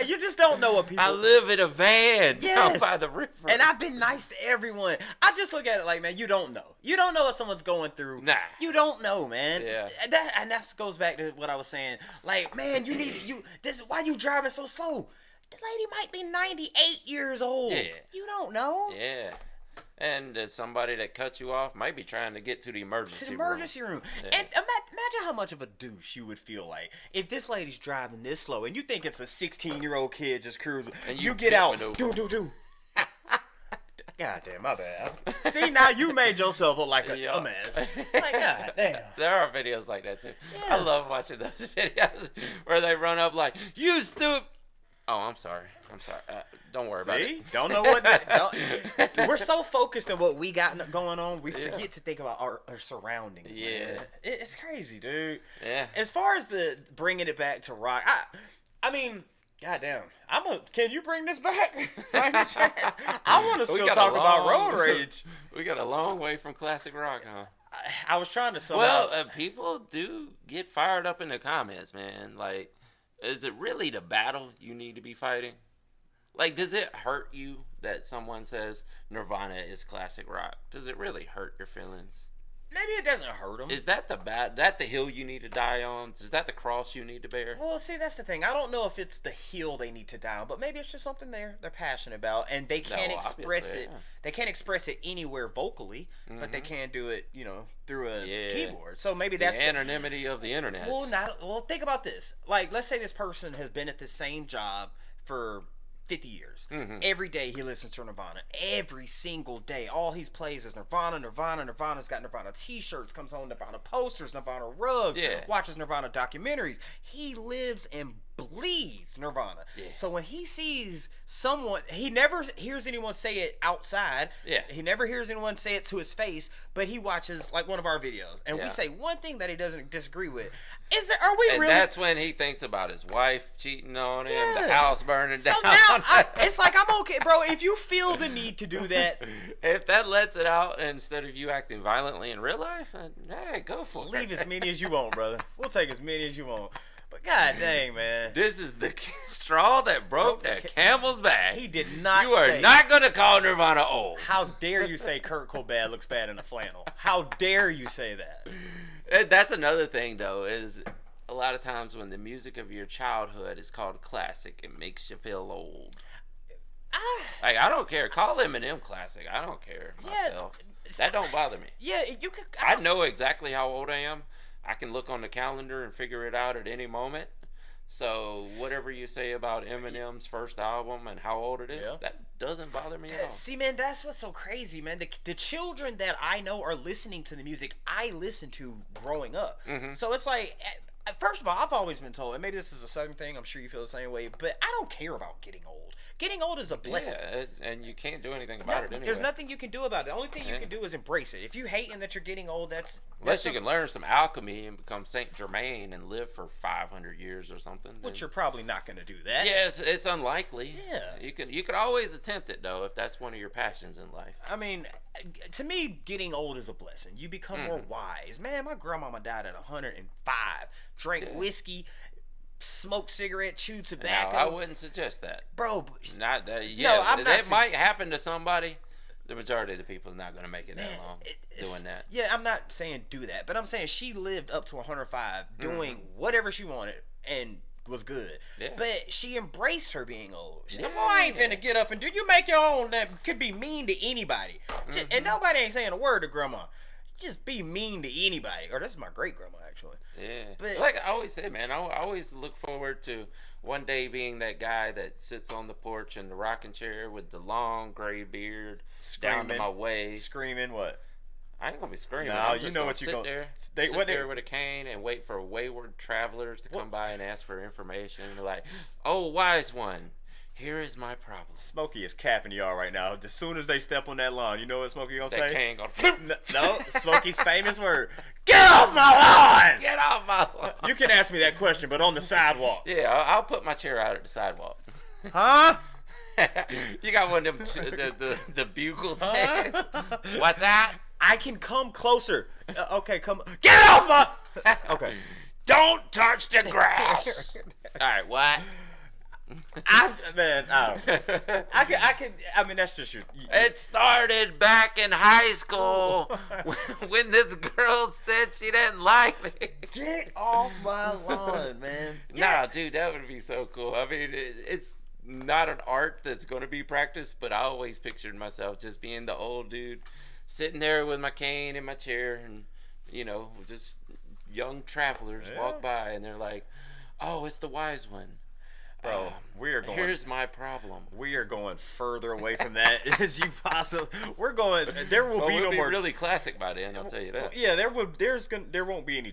S1: You just don't know what people.
S2: I live in a van down
S1: Yes.
S2: by the river.
S1: And I've been nice to everyone. I just look at it like, man, you don't know. You don't know what someone's going through.
S2: Nah.
S1: You don't know, man.
S2: Yeah.
S1: And that goes back to what I was saying. Like, man, why you driving so slow? The lady might be 98 years old.
S2: Yeah.
S1: You don't know.
S2: Yeah. And somebody that cuts you off might be trying to get to the emergency room.
S1: Yeah. And imagine how much of a douche you would feel like if this lady's driving this slow and you think it's a 16-year-old kid just cruising. And you get out. Do. God damn, my bad. See, now you made yourself look like a mess. Like, God damn.
S2: There are videos like that, too.
S1: Yeah.
S2: I love watching those videos where they run up like, you stupid. Oh, I'm sorry. Don't worry about it.
S1: Don't know what. We're so focused on what we got going on, we forget to think about our surroundings.
S2: Yeah.
S1: Man. It's crazy, dude.
S2: Yeah.
S1: As far as the bringing it back to rock, I mean, goddamn. Can you bring this back? I want to still talk about road rage.
S2: We got a long way from classic rock, huh?
S1: I was trying to somehow.
S2: Well, people do get fired up in the comments, man. Like, is it really the battle you need to be fighting? Like, does it hurt you that someone says Nirvana is classic rock? Does it really hurt your feelings?
S1: Maybe it doesn't hurt them.
S2: Is that the hill you need to die on? Is that the cross you need to bear?
S1: Well, see, that's the thing. I don't know if it's the hill they need to die on, but maybe it's just something they're passionate about, and they can't express it.
S2: Yeah.
S1: They can't express it anywhere vocally, but they can do it, through a keyboard. So maybe that's
S2: the anonymity of the internet.
S1: Well, think about this. Like, let's say this person has been at the same job for 50 years. Every day he listens to Nirvana. Every single day. All he plays is Nirvana. Nirvana's got Nirvana t-shirts, comes home Nirvana posters, Nirvana rugs, watches Nirvana documentaries. He lives and bleeds Nirvana. Yeah. So when he sees someone, he never hears anyone say it outside.
S2: Yeah.
S1: He never hears anyone say it to his face, but he watches like one of our videos and we say one thing that he doesn't disagree with. Are we really?
S2: That's when he thinks about his wife cheating on him, the house burning down.
S1: So now it's like, I'm okay, bro. If you feel the need to do that,
S2: if that lets it out instead of you acting violently in real life, then, hey, go for it.
S1: Leave as many as you want, brother. We'll take as many as you want. But god dang, man.
S2: This is the straw that broke that camel's back.
S1: He did not
S2: You are not going to call Nirvana old.
S1: How dare you say Kurt Cobain looks bad in a flannel? How dare you say that?
S2: And that's another thing, though, is a lot of times when the music of your childhood is called classic, it makes you feel old. Like, I don't care. Call Eminem classic. I don't care myself. That don't bother me.
S1: Yeah, you could.
S2: I know exactly how old I am. I can look on the calendar and figure it out at any moment. So whatever you say about Eminem's first album and how old it is, that doesn't bother me at all.
S1: See, man, that's what's so crazy, man. The children that I know are listening to the music I listened to growing up. So it's like, first of all, I've always been told, and maybe this is a Southern thing, I'm sure you feel the same way, but I don't care about getting old. Getting old is a blessing.
S2: Yeah, and you can't do anything about it anyway.
S1: There's nothing you can do about it. The only thing you can do is embrace it. If you hating that you're getting old,
S2: unless you can learn some alchemy and become Saint Germain and live for 500 years or something.
S1: Which you're probably not going to do that.
S2: Yes, it's unlikely.
S1: Yeah.
S2: You could always attempt it, though, if that's one of your passions in life.
S1: I mean, to me, getting old is a blessing. You become more wise. Man, my grandmama died at 105. Drank whiskey, smoked cigarette, chewed tobacco.
S2: No, I wouldn't suggest that.
S1: Bro.
S2: Not that. That might happen to somebody. The majority of the people is not going to make it that long doing that.
S1: Yeah, I'm not saying do that, but I'm saying she lived up to 105 doing whatever she wanted and was good. Yeah. But she embraced her being old. She said, I ain't finna get up and do you make your own that could be mean to anybody. And nobody ain't saying a word to grandma. Just be mean to anybody. Or this is my great grandma actually.
S2: Yeah. But like I always say, man, I always look forward to one day being that guy that sits on the porch in the rocking chair with the long gray beard down to my waist.
S1: Screaming what?
S2: I ain't gonna be screaming.
S1: No,
S2: I'm just
S1: you know what you're
S2: gonna sit there with a cane and wait for wayward travelers to come by and ask for information. And they're like, "Oh, wise one, here is my problem."
S1: Smokey is capping y'all right now. As soon as they step on that lawn, you know what Smokey gonna say?
S2: That cane gonna
S1: no, Smokey's famous word. Get off my lawn!
S2: Get off my lawn!
S1: You can ask me that question, but on the sidewalk.
S2: Yeah, I'll put my chair out at the sidewalk.
S1: Huh?
S2: You got one of them the bugle things. What's that?
S1: I can come closer. Okay, come. Get off my. Okay.
S2: Don't touch the grass. All right, what?
S1: I don't know. I mean, that's just your.
S2: It started back in high school when this girl said she didn't like me.
S1: Get off my lawn, man.
S2: Nah, dude, that would be so cool. I mean, it's not an art that's going to be practiced, but I always pictured myself just being the old dude sitting there with my cane in my chair, and just young travelers walk by, and they're like, "Oh, it's the wise one."
S1: Bro, we are going.
S2: Here's my problem.
S1: We are going further away from that as you possibly. We're going. There will be no more.
S2: Really classic by then. I'll tell you that.
S1: Yeah, there won't be any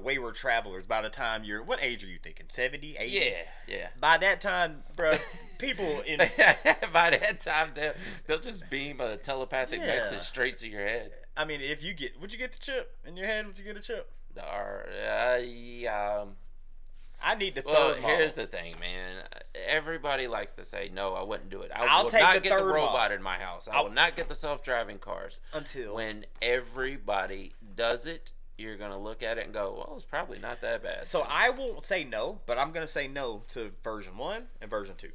S1: wayward travelers by the time you're. What age are you thinking? 70, 80?
S2: Yeah.
S1: By that time, bro, people in.
S2: By that time, they'll just beam a telepathic message straight to your head.
S1: I mean, would you get the chip in your head? Would you get a chip? I need the third model.
S2: Here's the thing, man. Everybody likes to say, no, I wouldn't do it.
S1: I'll
S2: will
S1: take
S2: not
S1: the
S2: get the
S1: third
S2: robot
S1: model.
S2: in my house. I will not get the self-driving cars.
S1: Until.
S2: When everybody does it, you're going to look at it and go, well, it's probably not that bad.
S1: So I won't say no, but I'm going to say no to version 1 and version 2.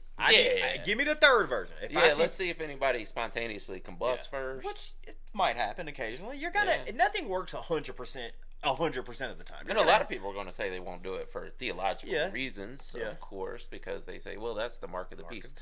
S1: Give me the third version.
S2: Let's see if anybody spontaneously combusts first.
S1: Which it might happen occasionally. You're going to, nothing works 100% of the time.
S2: And a lot of people are going to say they won't do it for theological reasons, of course, because they say, well, that's the mark of the beast.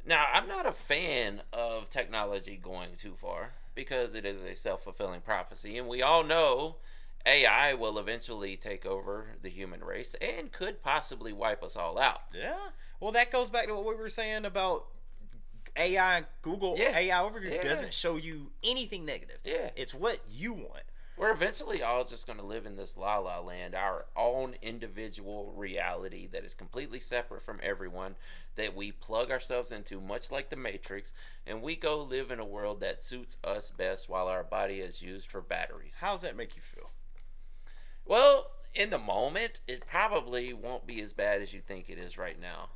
S2: Now, I'm not a fan of technology going too far because it is a self-fulfilling prophecy, and we all know AI will eventually take over the human race and could possibly wipe us all out.
S1: Yeah. Well, that goes back to what we were saying about AI. Google AI overview doesn't show you anything negative.
S2: Yeah.
S1: It's what you want.
S2: We're eventually all just going to live in this la-la land, our own individual reality that is completely separate from everyone, that we plug ourselves into, much like the Matrix, and we go live in a world that suits us best while our body is used for batteries.
S1: How does that make you feel?
S2: Well, in the moment, it probably won't be as bad as you think it is right now.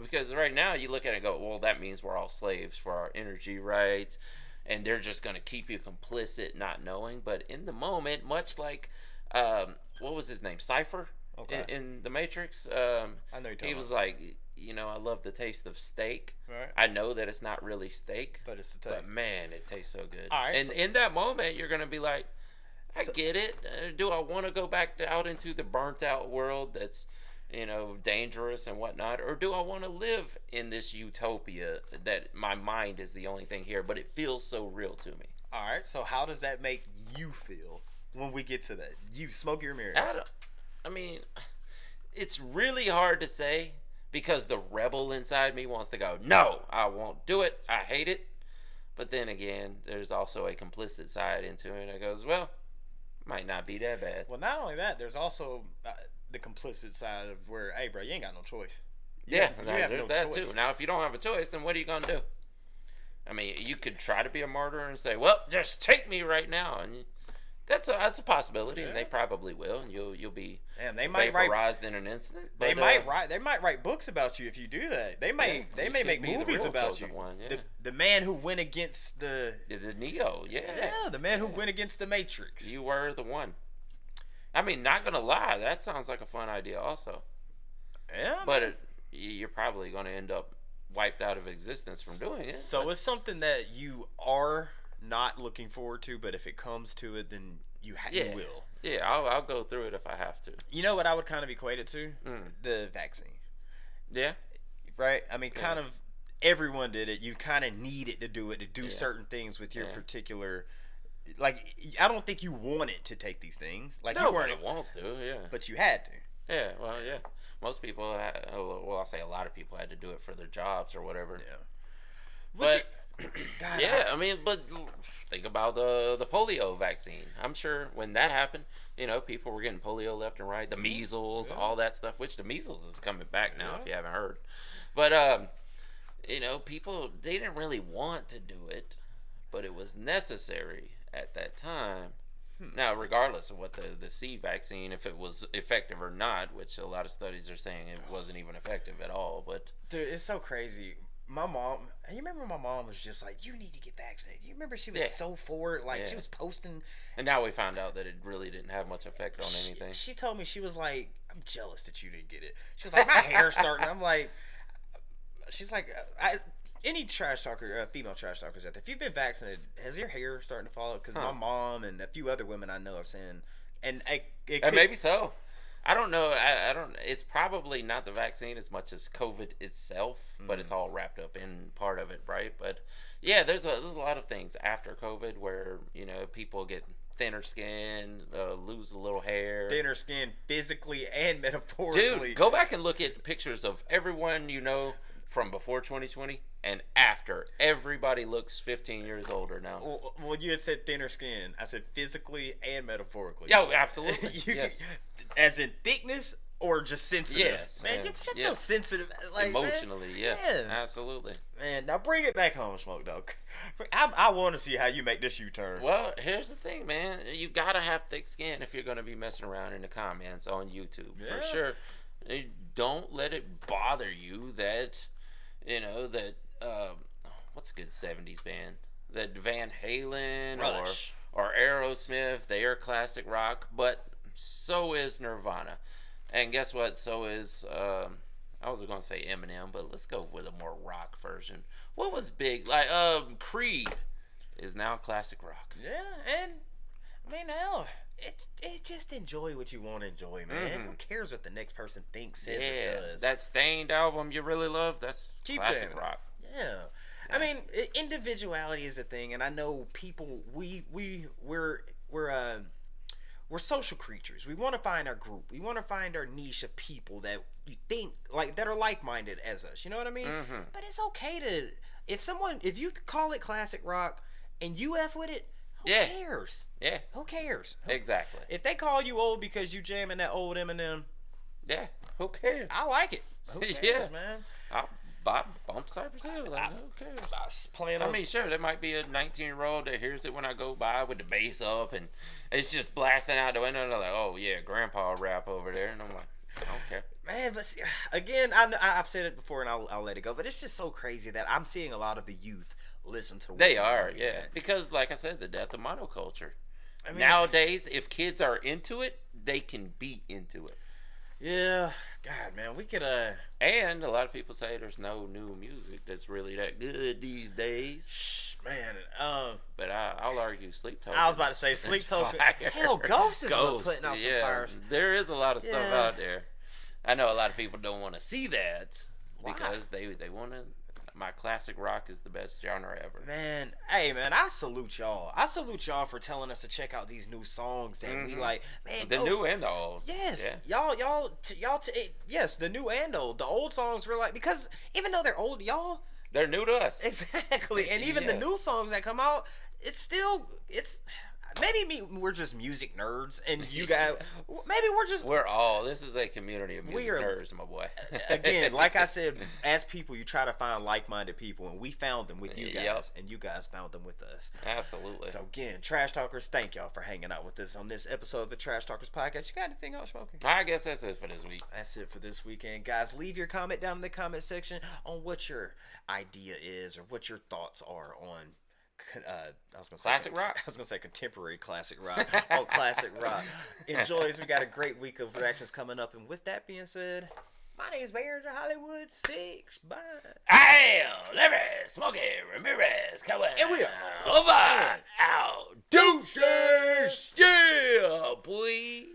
S2: Because right now, you look at it and go, well, that means we're all slaves for our energy rights, and they're just going to keep you complicit not knowing. But in the moment, much like what was his name, Cypher in the Matrix,
S1: I know
S2: he was like, I love the taste of steak.
S1: Right.
S2: I know that it's not really steak,
S1: but it's the taste.
S2: But man, it tastes so good.
S1: All right,
S2: and in that moment, you're going to be like, I get it. Do I want to go back out into the burnt out world that's dangerous and whatnot, or do I want to live in this utopia that my mind is the only thing here, but it feels so real to me?
S1: All right, so how does that make you feel when we get to that? You, Smokey or Miriam?
S2: I mean, it's really hard to say because the rebel inside me wants to go, no, I won't do it. I hate it. But then again, there's also a complicit side into it that goes, well, might not be that bad.
S1: Well, not only that, there's also the complicit side of where, hey, bro, you ain't got no choice.
S2: There's that too. Now, if you don't have a choice, then what are you gonna do? I mean, you could try to be a martyr and say, well, just take me right now, and that's a possibility, and they probably will, and you'll be vaporized in an instant. But,
S1: they might write books about you if you do that. They may make movies about you.
S2: One,
S1: the man who went against the
S2: Neo,
S1: the man who went against the Matrix.
S2: You were the one. I mean, not gonna lie, that sounds like a fun idea, also.
S1: Yeah,
S2: but you're probably gonna end up wiped out of existence from doing it.
S1: So it's something that you are not looking forward to, but if it comes to it, then you will.
S2: Yeah, I'll go through it if I have to.
S1: You know what I would kind of equate it to? The vaccine.
S2: Yeah.
S1: Right? I mean, kind of everyone did it. You kind of needed to do it to do certain things with your particular. Like, I don't think you wanted to take these things. Like, you weren't.
S2: Wants to,
S1: but you had to.
S2: Yeah, well, yeah. Most people, I'll say a lot of people had to do it for their jobs or whatever. Yeah. I mean, but think about the polio vaccine. I'm sure when that happened, people were getting polio left and right, the measles, all that stuff, which the measles is coming back now if you haven't heard. But, people, they didn't really want to do it, but it was necessary at that time. Now, regardless of what the C vaccine, if it was effective or not, which a lot of studies are saying it wasn't even effective at all, but
S1: dude, it's so crazy. my mom. You remember my mom was just like, "You need to get vaccinated." You remember she was
S2: Yeah.
S1: so for it, like
S2: Yeah.
S1: she was posting.
S2: And now we found out that it really didn't have much effect on anything.
S1: She told me, she was like, "I'm jealous that you didn't get it." She was like, "My hair's starting." I'm like, she's like, any trash talker, female trash talkers out there, if you've been vaccinated, has your hair starting to fall? Because my mom and a few other women I know have saying, and
S2: Maybe so. I don't know. I don't. It's probably not the vaccine as much as COVID itself, but it's all wrapped up in part of it, right? But yeah, there's a lot of things after COVID where people get thinner skin, lose a little hair.
S1: thinner skin physically and metaphorically.
S2: Dude, go back and look at pictures of everyone from before 2020 and after. Everybody looks 15 years older now.
S1: Well, you had said thinner skin. I said physically and metaphorically.
S2: Yeah, absolutely.
S1: Yes. As in thickness or just sensitive?
S2: Yes.
S1: Man, you're such so sensitive. Like,
S2: emotionally,
S1: man.
S2: yeah. Absolutely.
S1: Man, now bring it back home, Smoke Dog. I want to see how you make this U-turn.
S2: Well, here's the thing, man. You gotta have thick skin if you're gonna be messing around in the comments on YouTube, for sure. Don't let it bother you that, what's a good 70s band? That Van Halen
S1: Rush.
S2: or Aerosmith, they are classic rock, but so is Nirvana. And guess what? So is, I was going to say Eminem, but let's go with a more rock version. What was big? Like, Creed is now classic rock.
S1: Yeah, and, I mean, hell, it just enjoy what you want to enjoy, man. Who cares what the next person thinks, says, or does?
S2: That Stained album you really love, that's classic
S1: jamming.
S2: rock.
S1: Yeah. I mean, individuality is a thing, and I know people. We're social creatures. We want to find our group. We want to find our niche of people that you think that are like-minded as us. You know what I mean? But it's okay to if you call it classic rock and you F with it, who cares?
S2: Yeah.
S1: Who cares?
S2: Exactly.
S1: If they call you old because you jamming that old Eminem,
S2: yeah. Who cares?
S1: I like it. Who cares, man?
S2: I'll bump Cypress Hill. Like, who cares? I mean, sure, there might be a 19-year-old that hears it when I go by with the bass up and it's just blasting out the window. And they're like, "Oh yeah, Grandpa rap over there," and I'm like, I don't care.
S1: Man, but see, again, I've said it before, and I'll let it go. But it's just so crazy that I'm seeing a lot of the youth listen to.
S2: They are, yeah, because like I said, the death of monoculture. I mean, nowadays, if kids are into it, they can be into it.
S1: Yeah, God, man, we could
S2: And a lot of people say there's no new music that's really that good these days.
S1: Man,
S2: but I'll argue Sleep Token.
S1: I was about to say Sleep Token. Hell, Ghost is putting out some fires.
S2: There is a lot of stuff out there. I know a lot of people don't want to see that because they want to. My classic rock is the best genre ever.
S1: Man, hey man, I salute y'all. I salute y'all for telling us to check out these new songs that we like. Man,
S2: the new and the old.
S1: Yes, yes, the new and old. The old songs were like, because even though they're old,
S2: they're new to us.
S1: Exactly, and even the new songs that come out, it's maybe we're just music nerds, and you guys, maybe
S2: this is a community of music nerds, my boy.
S1: Again, like I said, as people, you try to find like-minded people, and we found them with you guys, and you guys found them with us.
S2: Absolutely.
S1: So again, Trash Talkers, thank y'all for hanging out with us on this episode of the Trash Talkers podcast. You got anything else, Smokey?
S2: I guess that's it for this week.
S1: That's it for this weekend, guys. Leave your comment down in the comment section on what your idea is or what your thoughts are on. I was gonna say
S2: classic rock.
S1: I was gonna say contemporary classic rock. Oh, classic rock. Enjoy this. We got a great week of reactions coming up. And with that being said, my name is Barry Hollywood 6. Bye.
S2: I am Larry Smokey Ramirez. Come on.
S1: And we are
S2: over. Out. Deuces. Yeah, boy.